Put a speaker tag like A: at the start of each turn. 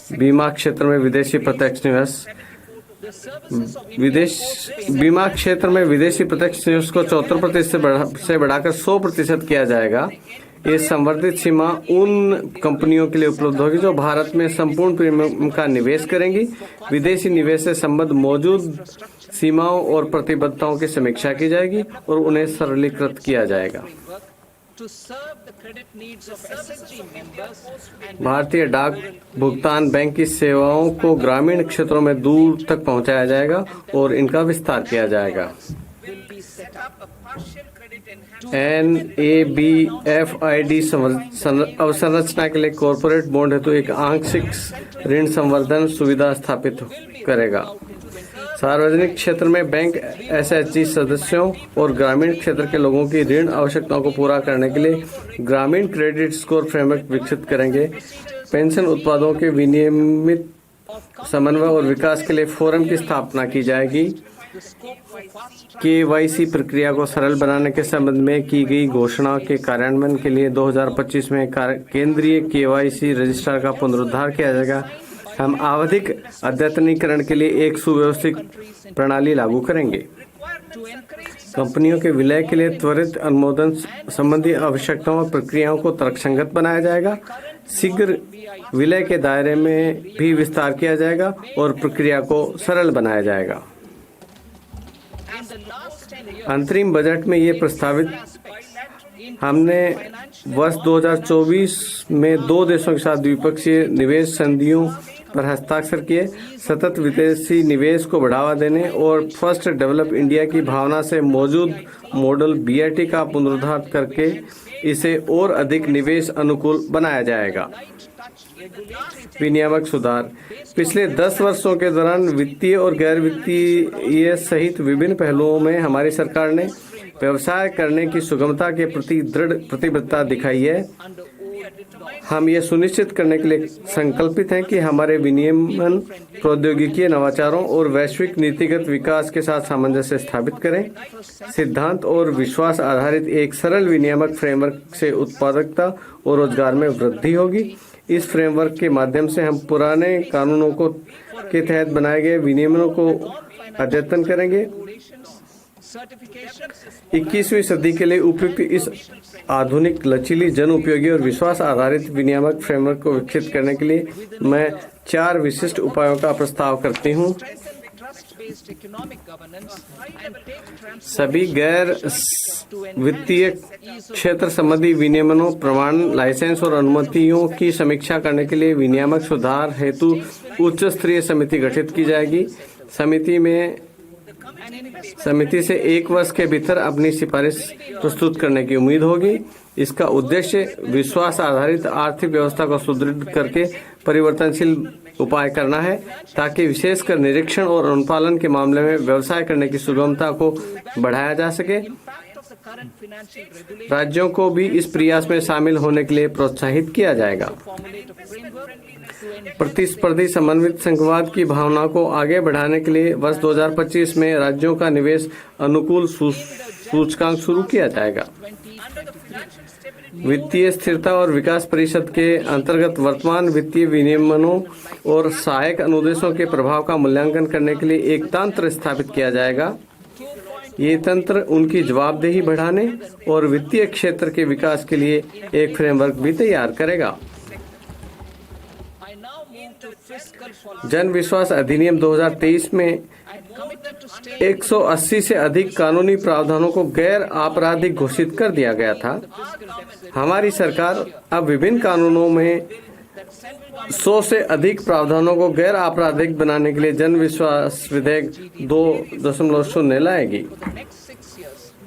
A: बीमा क्षेत्र में विदेशी प्रत्यक्ष निवेश बीमा क्षेत्र में विदेशी प्रत्यक्ष निवेश को 74% से बढ़ाकर 100% किया जाएगा। ये संवर्धित सीमा उन कंपनियों के लिए उपलब्ध होगी जो भारत में संपूर्ण प्रीमियम का निवेश करेंगी। विदेशी निवेश से संबद्ध मौजूद सीमाओं और प्रतिबद्धताओं की समीक्षा की जाएगी और उन्हें सरलीकृत किया जाएगा। भारतीय डाक भुगतान बैंक की सेवाओं को ग्रामीण क्षेत्रों में दूर तक पहुंचाया जाएगा और इनका विस्तार किया जाएगा। NABFID अवसंरचना के लिए कॉरपोरेट बॉन्ड हेतु एक आंशिक ऋण संवर्धन सुविधा स्थापित करेगा। सार्वजनिक क्षेत्र में बैंक SHG सदस्यों और ग्रामीण क्षेत्र के लोगों की ऋण आवश्यकताओं को पूरा करने के लिए ग्रामीण क्रेडिट स्कोर फ्रेमवर्क विकसित करेंगे। पेंशन उत्पादों के विनियमित समन्वय और विकास के लिए फोरम की स्थापना की जाएगी। KYC प्रक्रिया को सरल बनाने के संबंध में की गई घोषणा के कार्यान्वयन के लिए 2025 में केंद्रीय KYC रजिस्ट्रार का पुनरुद्धार किया जाएगा। हम आवधिक अद्यतनीकरण के लिए एक सुव्यवस्थित प्रणाली लागू करेंगे। कंपनियों के विलय के लिए त्वरित अनुमोदन संबंधी आवश्यकताओं और प्रक्रियाओं को तर्कसंगत बनाया जाएगा। शीघ्र विलय के दायरे में भी विस्तार किया जाएगा और प्रक्रिया को सरल बनाया जाएगा। अंतरिम बजट में ये प्रस्तावित हमने वर्ष 2024 में 2 देशों के साथ द्विपक्षीय निवेश संधियों पर हस्ताक्षर किए। सतत विदेशी निवेश को बढ़ावा देने और फर्स्ट डेवलप इंडिया की भावना से मौजूद मॉडल BIT का पुनरुद्धार करके इसे और अधिक निवेश अनुकूल बनाया जाएगा। विनियामक सुधार पिछले 10 वर्षों के दौरान वित्तीय और गैर वित्तीय सहित विभिन्न पहलुओं में हमारी सरकार ने व्यवसाय करने की सुगमता के प्रति दृढ़ प्रतिबद्धता दिखाई है। हम ये सुनिश्चित करने के लिए संकल्पित हैं कि हमारे विनियमन प्रौद्योगिकी नवाचारों और वैश्विक नीतिगत विकास के साथ सामंजस्य स्थापित करें। सिद्धांत और विश्वास आधारित एक सरल विनियामक फ्रेमवर्क से उत्पादकता और रोजगार में वृद्धि होगी। इस फ्रेमवर्क के माध्यम से हम पुराने कानूनों को के तहत बनाए गए विनियमनों को अद्यतन करेंगे। 21वीं सदी के लिए उपयुक्त इस आधुनिक, लचीली, जन उपयोगी और विश्वास आधारित विनियामक फ्रेमवर्क को विकसित करने के लिए मैं 4 विशिष्ट उपायों का प्रस्ताव करती हूँ। सभी गैर वित्तीय क्षेत्र संबंधी विनियमनों, प्रमाण, लाइसेंस और अनुमतियों की समीक्षा करने के लिए विनियामक सुधार हेतु उच्च स्तरीय समिति गठित की जाएगी। समिति से 1 वर्ष के भीतर अपनी सिफारिश प्रस्तुत करने की उम्मीद होगी। इसका उद्देश्य विश्वास आधारित आर्थिक व्यवस्था को सुदृढ़ करके परिवर्तनशील उपाय करना है, ताकि विशेषकर निरीक्षण और अनुपालन के मामले में व्यवसाय करने की सुगमता को बढ़ाया जा सके। राज्यों को भी इस प्रयास में शामिल होने के लिए प्रोत्साहित किया जाएगा। प्रतिस्पर्धी समन्वित संघवाद की भावना को आगे बढ़ाने के लिए वर्ष 2025 में राज्यों का निवेश अनुकूल सूचकांक शुरू किया जाएगा। वित्तीय स्थिरता और विकास परिषद के अंतर्गत वर्तमान वित्तीय विनियमनों और सहायक अनुदेशों के प्रभाव का मूल्यांकन करने के लिए एक तंत्र स्थापित किया जाएगा। ये तंत्र उनकी जवाबदेही बढ़ाने और वित्तीय क्षेत्र के विकास के लिए एक फ्रेमवर्क भी तैयार करेगा। जन विश्वास अधिनियम 2023 में 180 से अधिक कानूनी प्रावधानों को गैर आपराधिक घोषित कर दिया गया था। हमारी सरकार अब विभिन्न कानूनों में 100 से अधिक प्रावधानों को गैर आपराधिक बनाने के लिए जन विश्वास विधेयक 2.0 लाएगी।